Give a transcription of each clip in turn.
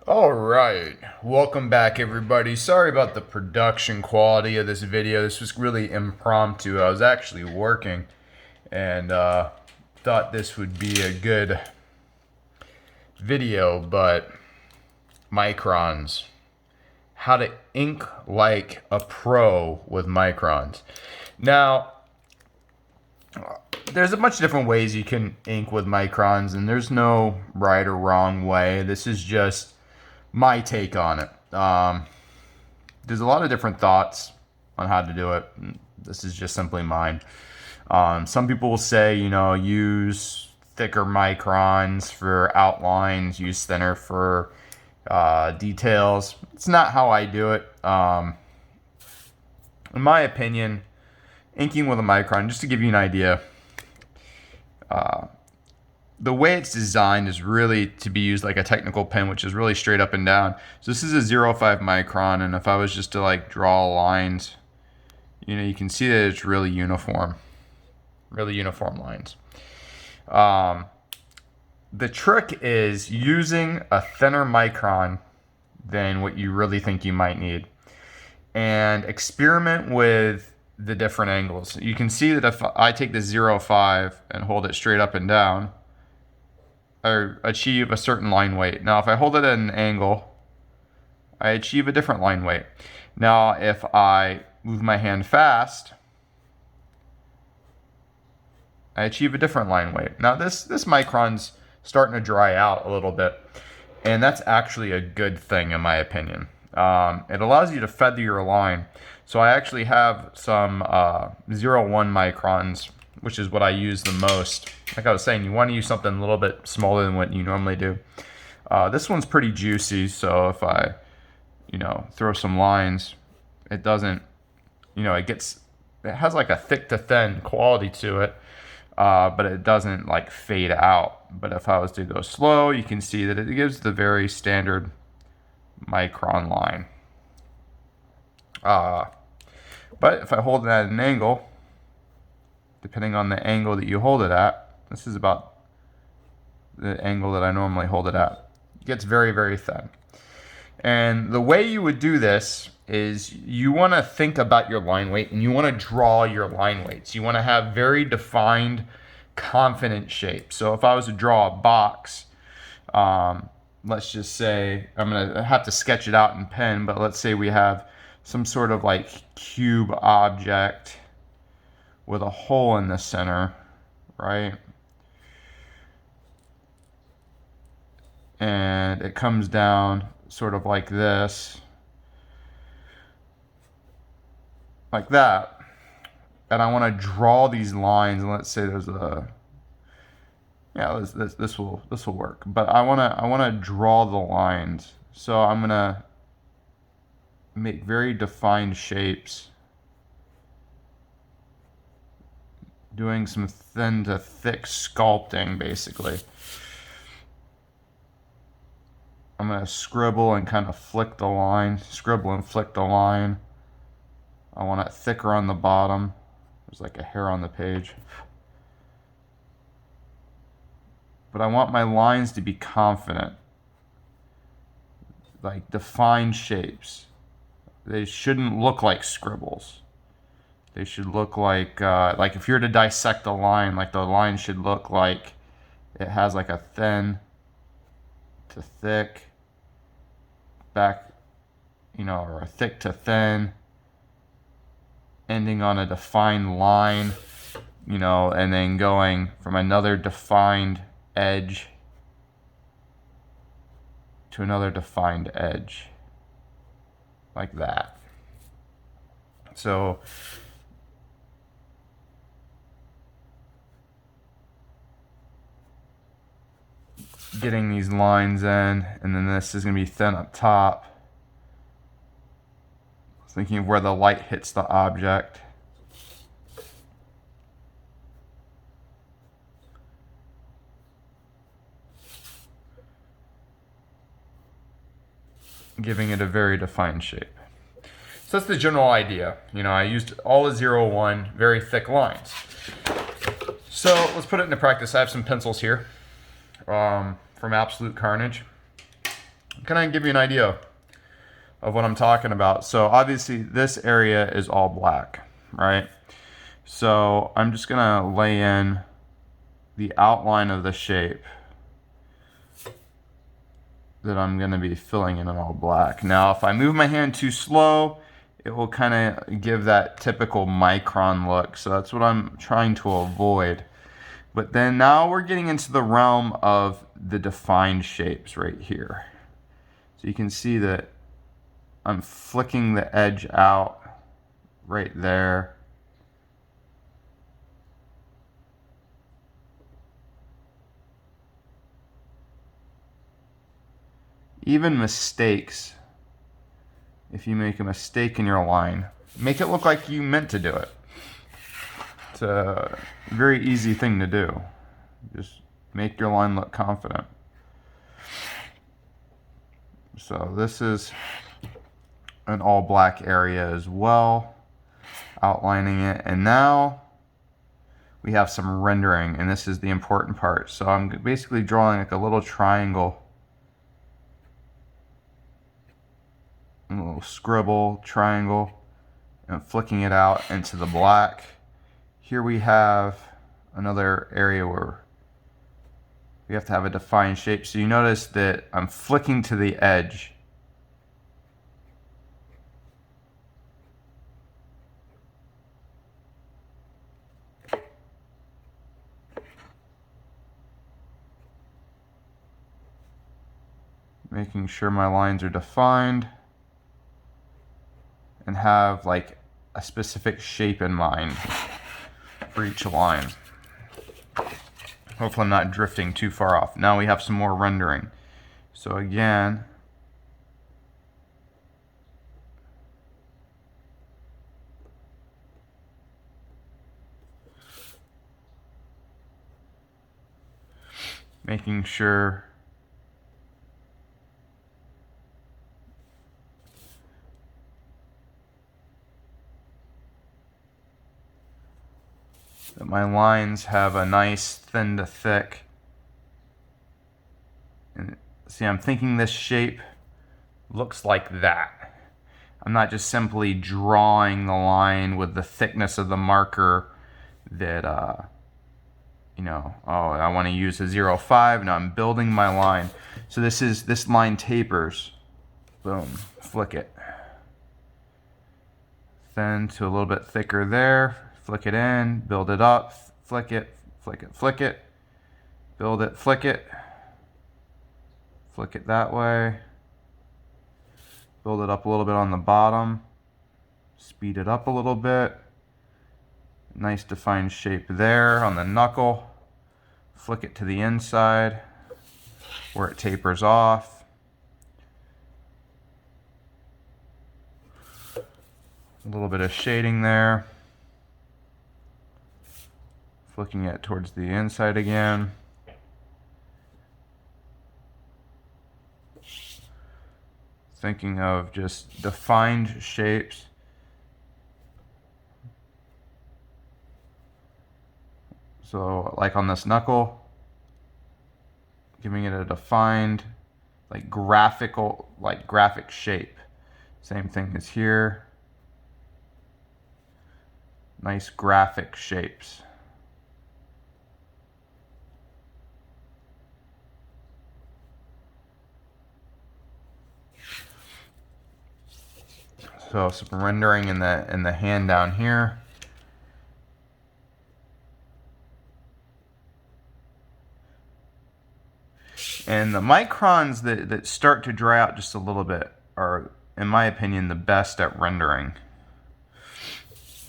All right, welcome back everybody. Sorry about the production quality of this video. This was really impromptu. I was actually working and thought this would be a good video, but microns. How to ink like a pro with microns. Now, there's a bunch of different ways you can ink with microns, and there's no right or wrong way. This is just my take on it. There's a lot of different thoughts on how to do it. This is just simply mine. Some people will say, use thicker microns for outlines, use thinner for details. It's not how I do it. In my opinion, inking with a micron, just to give you an idea, the way it's designed is really to be used like a technical pen, which is really straight up and down. So this is a 0.5 micron, and if I was just to like draw lines, you can see that it's really uniform lines. The trick is using a thinner micron than what you really think you might need, and experiment with the different angles. You can see that if I take the 0.5 and hold it straight up and down, I achieve a certain line weight. Now, if I hold it at an angle, I achieve a different line weight. Now, if I move my hand fast, I achieve a different line weight. Now, this micron's starting to dry out a little bit, and that's actually a good thing in my opinion. It allows you to feather your line. So I actually have some 0.1 microns, which is what I use the most. Like I was saying, you want to use something a little bit smaller than what you normally do. This one's pretty juicy, so if I, throw some lines, it doesn't, it has like a thick to thin quality to it, but it doesn't like fade out. But if I was to go slow, you can see that it gives the very standard micron line. But if I hold it at an angle, depending on the angle that you hold it at, this is about the angle that I normally hold it at, it gets very, very thin. And the way you would do this is you want to think about your line weight, and you want to draw your line weights. You want to have very defined, confident shapes. So if I was to draw a box, let's just say, I'm going to have to sketch it out in pen, but let's say we have some sort of like cube object with a hole in the center, right? And it comes down sort of like this, like that. And I want to draw these lines, and let's say there's a, this will work. But I want to draw the lines. So I'm gonna make very defined shapes, doing some thin to thick sculpting basically. I'm going to scribble and kind of flick the line, scribble and flick the line. I want it thicker on the bottom. There's like a hair on the page. But I want my lines to be confident, like defined shapes. They shouldn't look like scribbles. They should look like if you're to dissect a line, like the line should look like it has like a thin to thick back, or a thick to thin, ending on a defined line, and then going from another defined edge to another defined edge, like that. So getting these lines in, and then this is going to be thin up top. Thinking of where the light hits the object. Giving it a very defined shape. So that's the general idea. I used all the 0.1 very thick lines. So let's put it into practice. I have some pencils here from Absolute Carnage. kind of give you an idea of what I'm talking about. So obviously this area is all black, right? So I'm just gonna lay in the outline of the shape that I'm gonna be filling in all black. Now, if I move my hand too slow, it will kind of give that typical micron look. So that's what I'm trying to avoid. But then now we're getting into the realm of the defined shapes right here. So you can see that I'm flicking the edge out right there. Even mistakes, if you make a mistake in your line, make it look like you meant to do it. It's a very easy thing to do. Just make your line look confident. So this is an all black area as well, outlining it. And now we have some rendering, and this is the important part. So I'm basically drawing like a little triangle, a little scribble triangle, and flicking it out into the black. Here we have another area where we have to have a defined shape. So you notice that I'm flicking to the edge. Making sure my lines are defined and have like a specific shape in mind for each line. Hopefully I'm not drifting too far off. Now we have some more rendering. So again, making sure that my lines have a nice thin to thick. And see, I'm thinking this shape looks like that. I'm not just simply drawing the line with the thickness of the marker that, you know, oh, I want to use a 0.5. Now I'm building my line. So this line tapers. Boom, flick it. Thin to a little bit thicker there. Flick it in, build it up, flick it, flick it, flick it, build it, flick it that way, build it up a little bit on the bottom, speed it up a little bit, nice defined shape there on the knuckle, flick it to the inside where it tapers off. A little bit of shading there. Flicking it towards the inside again. Thinking of just defined shapes. So like on this knuckle, giving it a defined, like graphic shape. Same thing as here. Nice graphic shapes. So some rendering in the hand down here. And the microns that start to dry out just a little bit are, in my opinion, the best at rendering.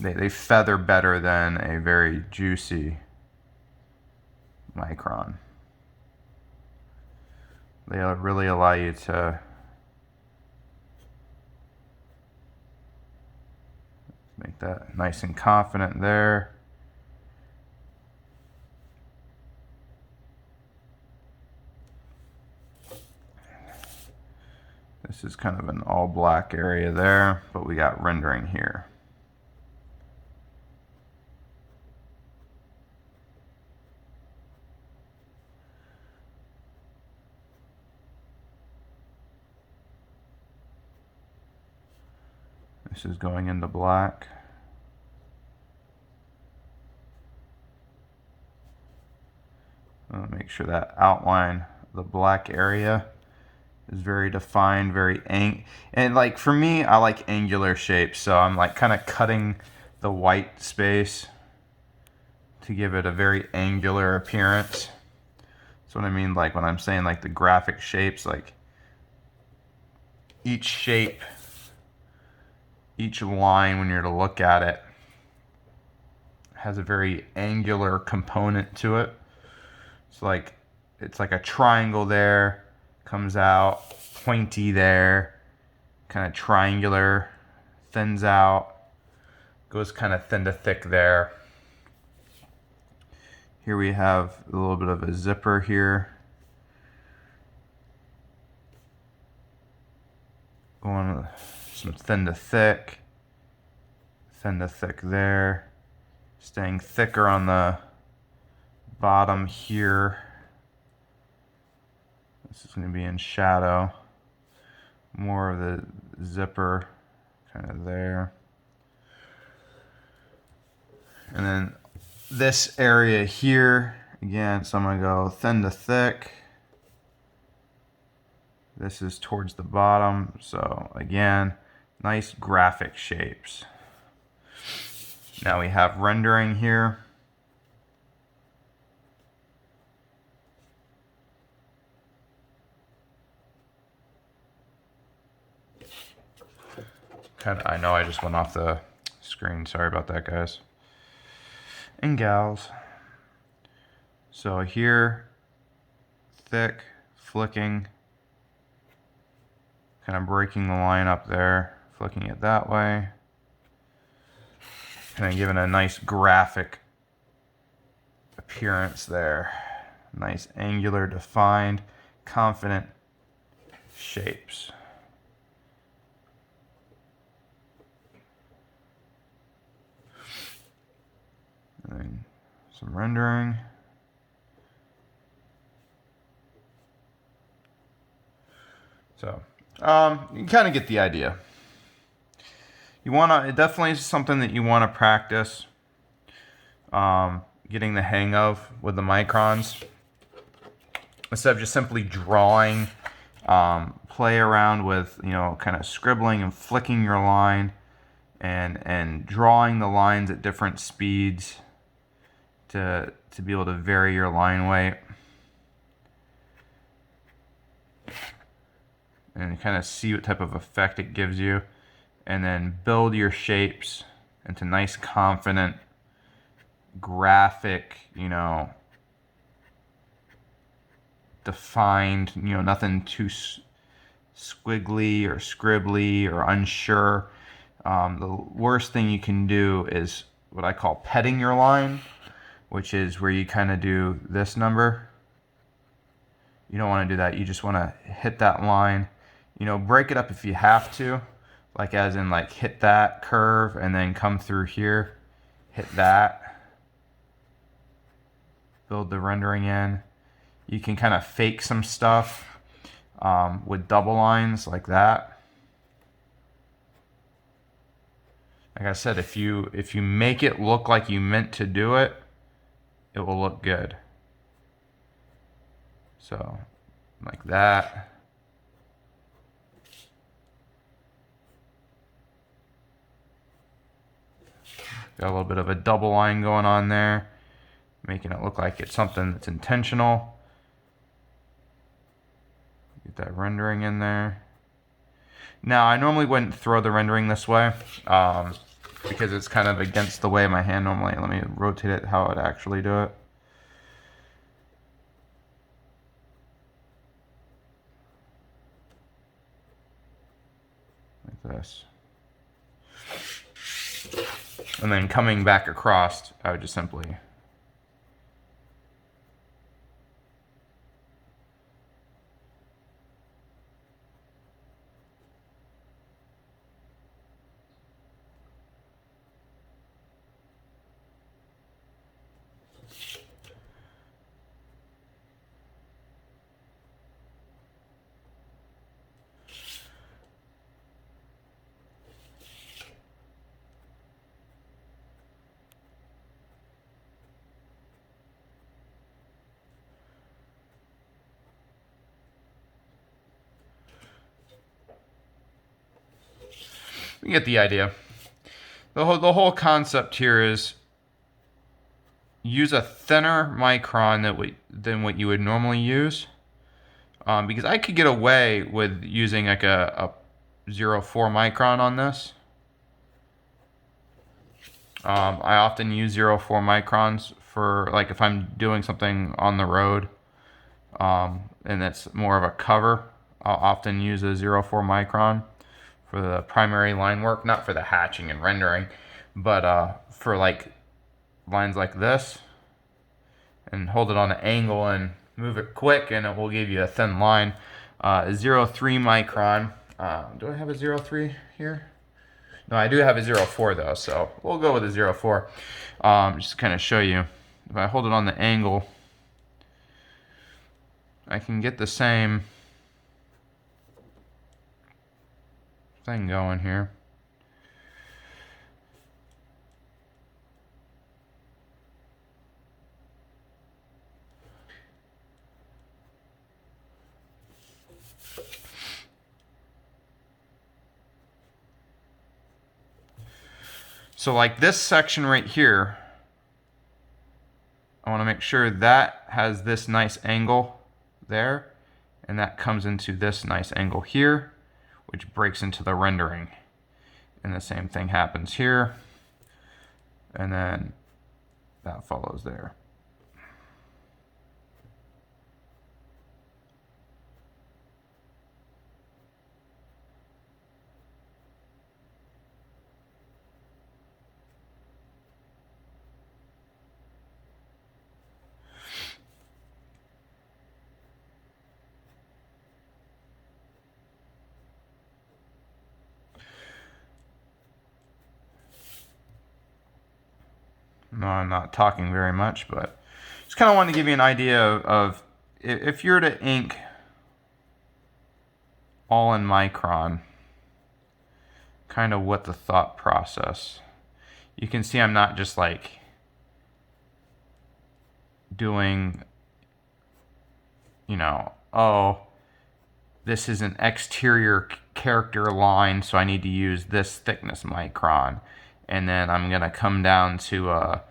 They feather better than a very juicy micron. They really allow you to make that nice and confident there. This is kind of an all black area there, but we got rendering here. This is going into black. I'll make sure that outline, the black area, is very defined, very and like for me, I like angular shapes, so I'm like kind of cutting the white space to give it a very angular appearance. That's what I mean, like when I'm saying like the graphic shapes, like each shape, each line, when you're to look at it, has a very angular component to it. It's like a triangle there, comes out, pointy there, kind of triangular, thins out, goes kind of thin to thick there. Here we have a little bit of a zipper here. Going some thin to thick there. Staying thicker on the bottom here. This is going to be in shadow. More of the zipper kind of there. And then this area here, again, so I'm going to go thin to thick. This is towards the bottom, so again, nice graphic shapes. Now we have rendering here. I know I just went off the screen. Sorry about that, guys and gals. So here, thick, flicking, kind of breaking the line up there, flicking it that way, kind of giving a nice graphic appearance there. Nice angular, defined, confident shapes. And then some rendering. So, you kind of get the idea. You want to, it definitely is something that you want to practice getting the hang of with the microns. Instead of just simply drawing, play around with, kind of scribbling and flicking your line and drawing the lines at different speeds to be able to vary your line weight. And kind of see what type of effect it gives you. And then build your shapes into nice, confident, graphic, defined, nothing too squiggly or scribbly or unsure. The worst thing you can do is what I call petting your line, which is where you kind of do this number. You don't want to do that. You just want to hit that line. Break it up if you have to, like as in like hit that curve and then come through here, hit that, build the rendering in. You can kind of fake some stuff with double lines like that. Like I said, if you make it look like you meant to do it, it will look good. So, like that. Got a little bit of a double line going on there, making it look like it's something that's intentional. Get that rendering in there. Now, I normally wouldn't throw the rendering this way because it's kind of against the way my hand normally. Let me rotate it how I'd actually do it. Like this. And then coming back across, I would just simply You get the idea. The whole concept here is use a thinner micron than what you would normally use. Because I could get away with using like a 0.4 micron on this. I often use 0.4 microns for like if I'm doing something on the road, and it's more of a cover. I'll often use a 0.4 micron for the primary line work, not for the hatching and rendering, but for like lines like this, and hold it on an angle and move it quick, and it will give you a thin line. 0.3 micron. Do I have a 0.3 here? No, I do have a 0.4 though, so we'll go with a 0.4. Just to kind of show you, if I hold it on the angle, I can get the same thing going here. So like this section right here, I want to make sure that has this nice angle there, and that comes into this nice angle here, which breaks into the rendering. And the same thing happens here, and then that follows there. No, I'm not talking very much, but just kind of wanted to give you an idea of if you're to ink all in micron, kind of what the thought process. You can see I'm not just like doing, you know, oh, this is an exterior character line, so I need to use this thickness micron. And then I'm going to come down to a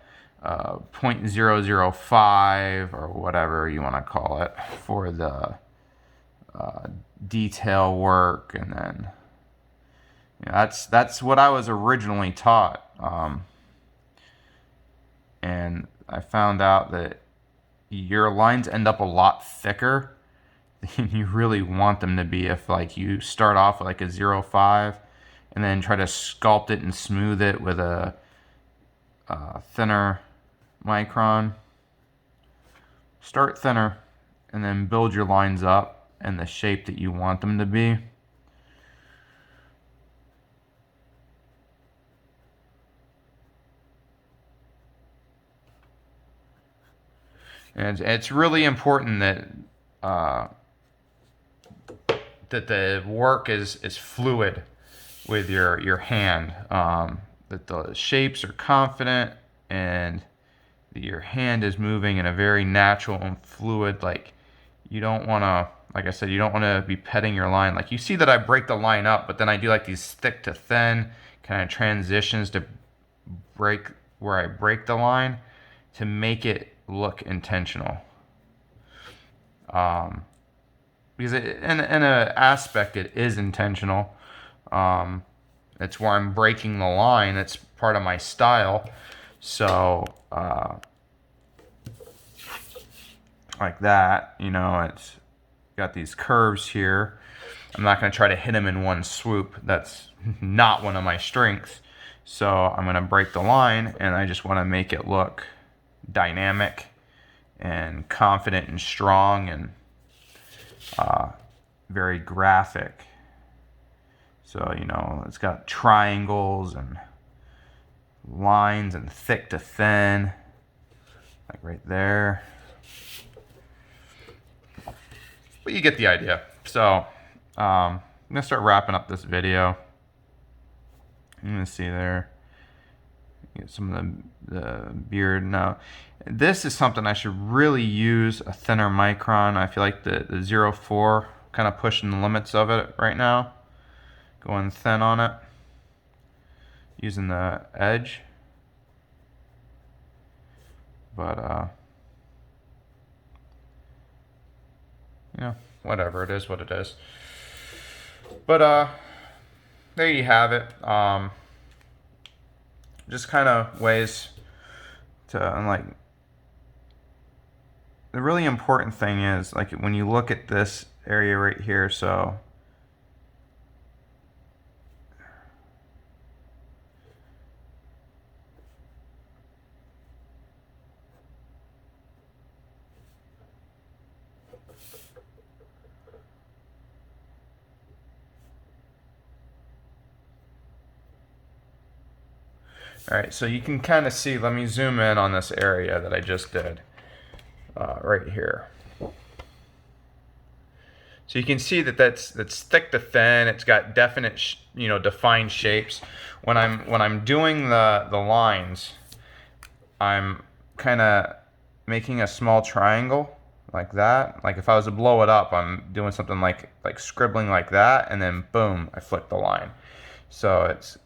0.005 or whatever you want to call it for the detail work. And then that's what I was originally taught. And I found out that your lines end up a lot thicker than you really want them to be if like you start off with like a 0.5 and then try to sculpt it and smooth it with a thinner micron. Start thinner and then build your lines up in the shape that you want them to be. And it's really important that that the work is fluid with your hand, that the shapes are confident and that your hand is moving in a very natural and fluid. Like you don't want to, like I said, you don't want to be petting your line. Like you see that I break the line up, but then I do like these thick to thin kind of transitions to break where I break the line to make it look intentional. Because in an aspect it is intentional. It's where I'm breaking the line. It's part of my style. So like that, you know, it's got these curves here. I'm not going to try to hit them in one swoop. That's not one of my strengths. So I'm going to break the line, and I just want to make it look dynamic and confident and strong and very graphic. So, you know, it's got triangles and lines and thick to thin, like right there. But you get the idea. So I'm going to start wrapping up this video. I'm going to see there. Get some of the beard. Now, this is something I should really use a thinner micron. I feel like the 0.4 kind of pushing the limits of it right now. Going thin on it. using the edge. But you know, whatever, it is what it is. But there you have it. Just kind of ways to, like, the really important thing is, like, when you look at this area right here, so alright, so you can kind of see, let me zoom in on this area that I just did, right here. So you can see that that's thick to thin. It's got definite, defined shapes. When I'm doing the lines, I'm kind of making a small triangle like that. Like if I was to blow it up, I'm doing something like scribbling like that, and then boom, I flick the line. So it's,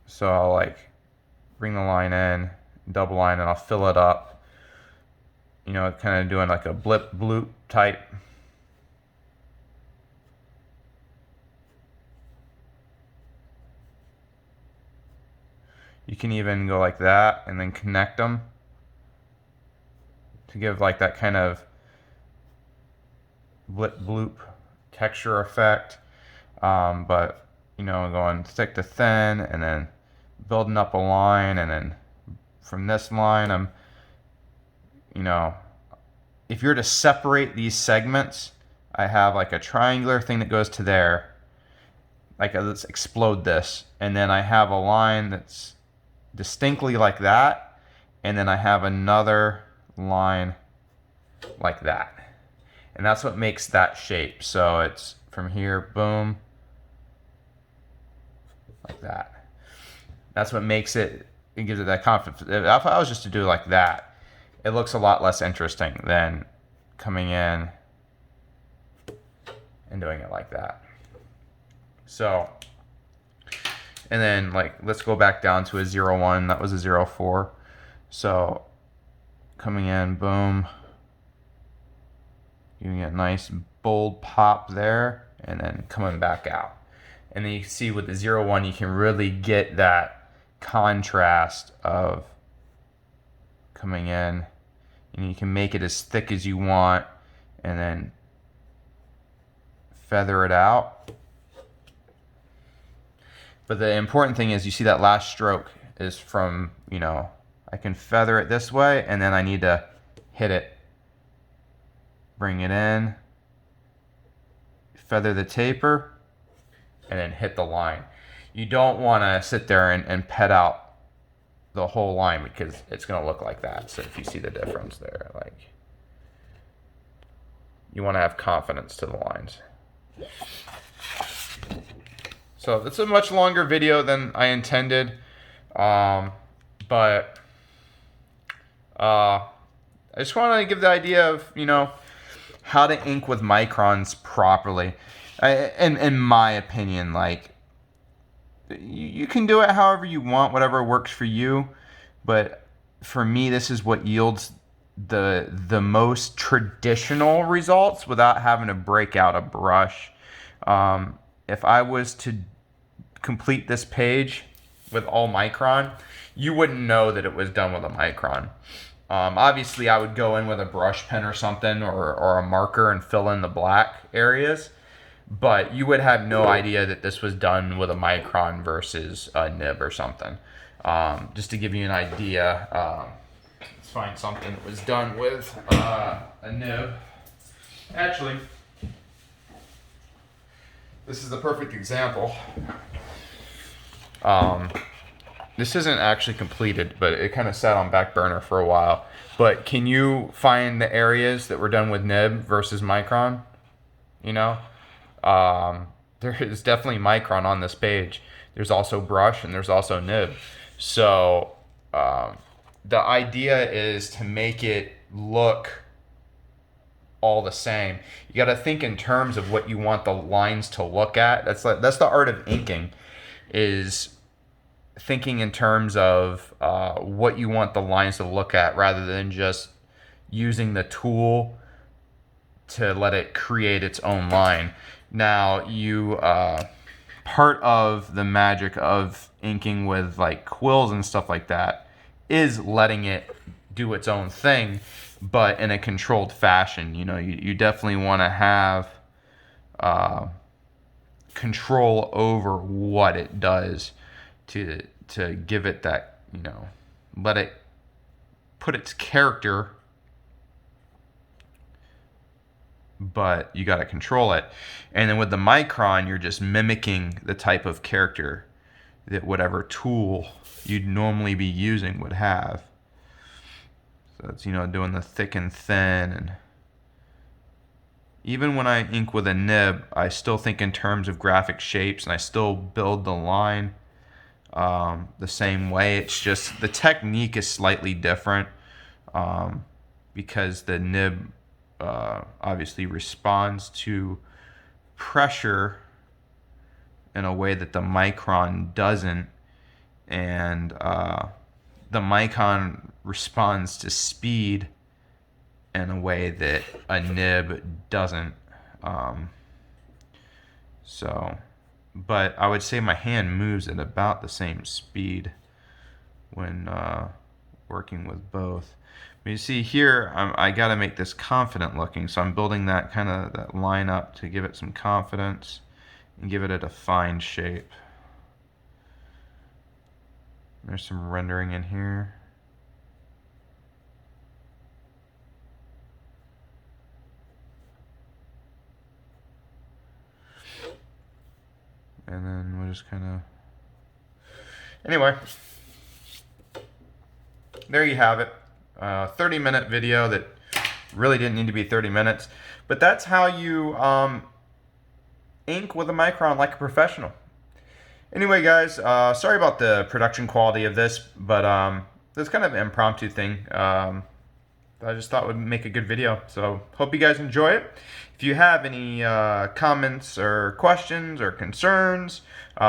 so I'll like bring the line in, double line, and I'll fill it up. Kind of doing like a blip bloop type. You can even go like that and then connect them to give like that kind of blip bloop texture effect. But going thick to thin and then building up a line, and then from this line I'm, if you're to separate these segments, I have like a triangular thing that goes to there, like let's explode this, and then I have a line that's distinctly like that, and then I have another line like that, and that's what makes that shape. So it's from here, boom, like that. That's what makes it, it gives it that confidence. If I was just to do like that, it looks a lot less interesting than coming in and doing it like that. So, and then like, let's go back down to a 0-1. That was a 0-4. So coming in, boom, you get a nice bold pop there, and then coming back out. And then you can see with the 0-1, you can really get that contrast of coming in, and you can make it as thick as you want, and then feather it out. But the important thing is, you see that last stroke is from, I can feather it this way, and then I need to hit it, bring it in, feather the taper, and then hit the line. You don't want to sit there and pet out the whole line, because it's going to look like that. So if you see the difference there, like, you want to have confidence to the lines. So it's a much longer video than I intended, but I just want to give the idea of, how to ink with microns properly. In my opinion, like, you can do it however you want, whatever works for you, but for me, this is what yields the most traditional results without having to break out a brush. If I was to complete this page with all micron, you wouldn't know that it was done with a micron. Obviously, I would go in with a brush pen or something, or a marker, and fill in the black areas, but you would have no idea that this was done with a micron versus a nib or something. Just to give you an idea, let's find something that was done with a nib. Actually, this is the perfect example. This isn't actually completed, but it kind of sat on back burner for a while. But can you find the areas that were done with nib versus micron? There is definitely micron on this page. There's also brush, and there's also nib. So the idea is to make it look all the same. You got to think in terms of what you want the lines to look at. That's the art of inking, is thinking in terms of what you want the lines to look at, rather than just using the tool to let it create its own line. Now, part of the magic of inking with like quills and stuff like that is letting it do its own thing, but in a controlled fashion. You definitely want to have control over what it does to give it that, let it put its character, but you got to control it. And then with the micron, you're just mimicking the type of character that whatever tool you'd normally be using would have. So it's, doing the thick and thin. And even when I ink with a nib, I still think in terms of graphic shapes, and I still build the line the same way. It's just the technique is slightly different, because the nib obviously responds to pressure in a way that the micron doesn't, and the micron responds to speed in a way that a nib doesn't. But I would say my hand moves at about the same speed when working with both. But you see here, I got to make this confident looking, so I'm building that kind of that line up to give it some confidence and give it a defined shape. There's some rendering in here. And then we'll just kind of... Anyway, there you have it. 30-minute video that really didn't need to be 30 minutes. But that's how you ink with a micron like a professional. Anyway, guys, sorry about the production quality of this, but it's kind of an impromptu thing. I just thought would make a good video. So hope you guys enjoy it. If you have any comments or questions or concerns,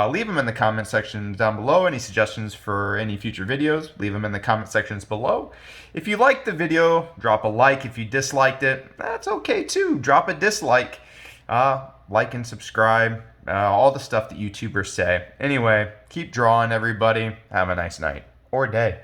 leave them in the comment section down below. Any suggestions for any future videos, leave them in the comment sections below. If you liked the video, drop a like. If you disliked it, that's okay too. Drop a dislike. Like and subscribe. All the stuff that YouTubers say. Anyway, keep drawing, everybody. Have a nice night or day.